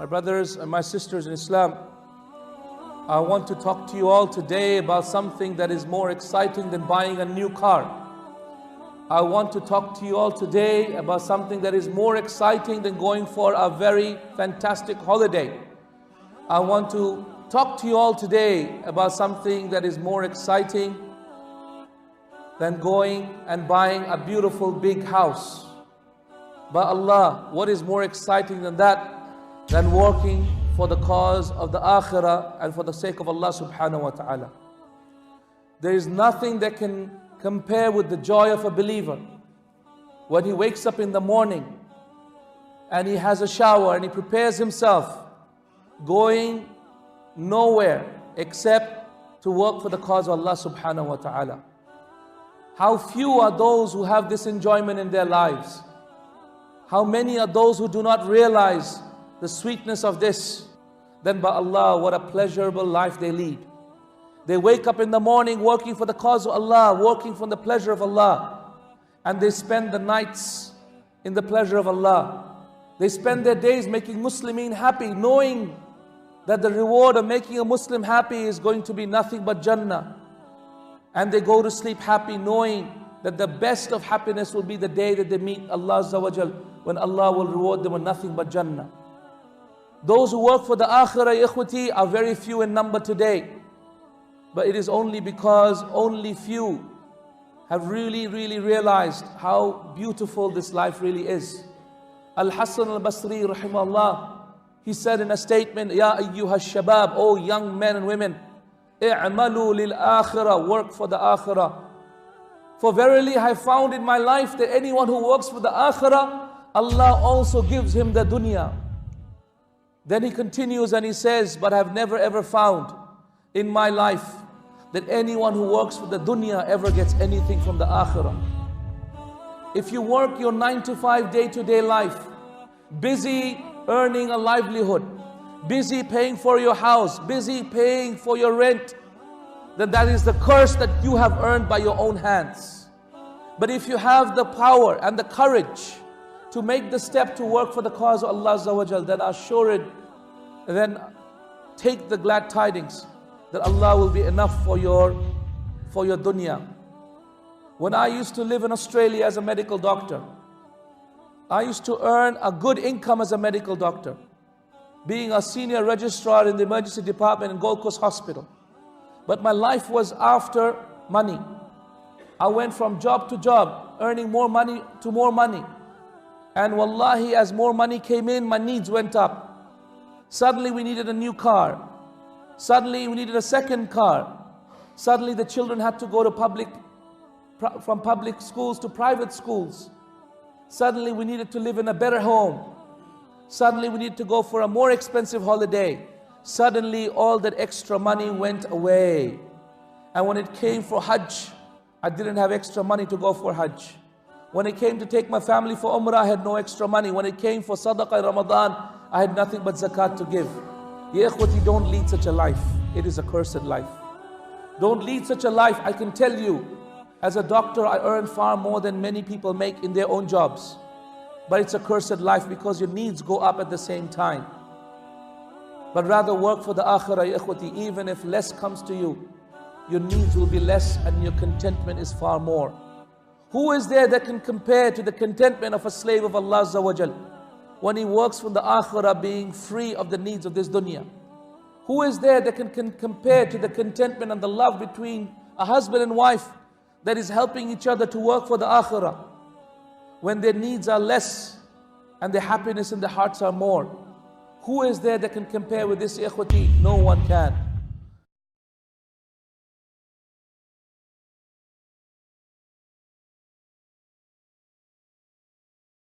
My brothers and my sisters in Islam, I want to talk to you all today about something that is more exciting than buying a new car. I want to talk to you all today about something that is more exciting than going for a very fantastic holiday. I want to talk to you all today about something that is more exciting than going and buying a beautiful big house. But Allah, what is more exciting than that? Than working for the cause of the akhirah and for the sake of Allah subhanahu wa ta'ala. There is nothing that can compare with the joy of a believer when he wakes up in the morning and he has a shower and he prepares himself, going nowhere except to work for the cause of Allah subhanahu wa ta'ala. How few are those who have this enjoyment in their lives? How many are those who do not realize the sweetness of this? Then by Allah, what a pleasurable life they lead. They wake up in the morning working for the cause of Allah, working for the pleasure of Allah. And they spend the nights in the pleasure of Allah. They spend their days making Muslimin happy, knowing that the reward of making a Muslim happy is going to be nothing but Jannah. And they go to sleep happy, knowing that the best of happiness will be the day that they meet Allah Azza wa Jal, when Allah will reward them with nothing but Jannah. Those who work for the akhirah, ikhwati, are very few in number today. But it is only because only few have really realized how beautiful this life really is. Al-Hasan al-Basri rahimahullah, he said in a statement, Ya ayyuha shabab, O young men and women, i'malu lil akhirah, work for the akhirah. For verily I found in my life that anyone who works for the akhirah, Allah also gives him the dunya. Then he continues and he says, but I've never ever found in my life that anyone who works for the dunya ever gets anything from the akhirah. If you work your 9 to 5 day-to-day life, busy earning a livelihood, busy paying for your house, busy paying for your rent, then that is the curse that you have earned by your own hands. But if you have the power and the courage to make the step to work for the cause of Allah Azza wa Jal, then assured, then take the glad tidings that Allah will be enough for your dunya. When I used to live in Australia as a medical doctor, I used to earn a good income as a medical doctor, being a senior registrar in the emergency department in Gold Coast Hospital. But my life was after money. I went from job to job, earning more money to more money. And wallahi, as more money came in, my needs went up. Suddenly we needed a new car. Suddenly we needed a second car. Suddenly the children had to go to from public schools to private schools. Suddenly we needed to live in a better home. Suddenly we needed to go for a more expensive holiday. Suddenly all that extra money went away. And when it came for Hajj, I didn't have extra money to go for Hajj. When it came to take my family for Umrah, I had no extra money. When it came for Sadaqah in Ramadan, I had nothing but Zakat to give. Ya ikhwati, don't lead such a life. It is a cursed life. Don't lead such a life. I can tell you, as a doctor, I earn far more than many people make in their own jobs. But it's a cursed life because your needs go up at the same time. But rather work for the akhirah, ya ikhwati. Even if less comes to you, your needs will be less and your contentment is far more. Who is there that can compare to the contentment of a slave of Allah Azza wa Jal when he works for the akhirah, being free of the needs of this dunya? Who is there that can compare to the contentment and the love between a husband and wife that is helping each other to work for the akhirah, when their needs are less and their happiness in their hearts are more? Who is there that can compare with this, ikhwati? No one can.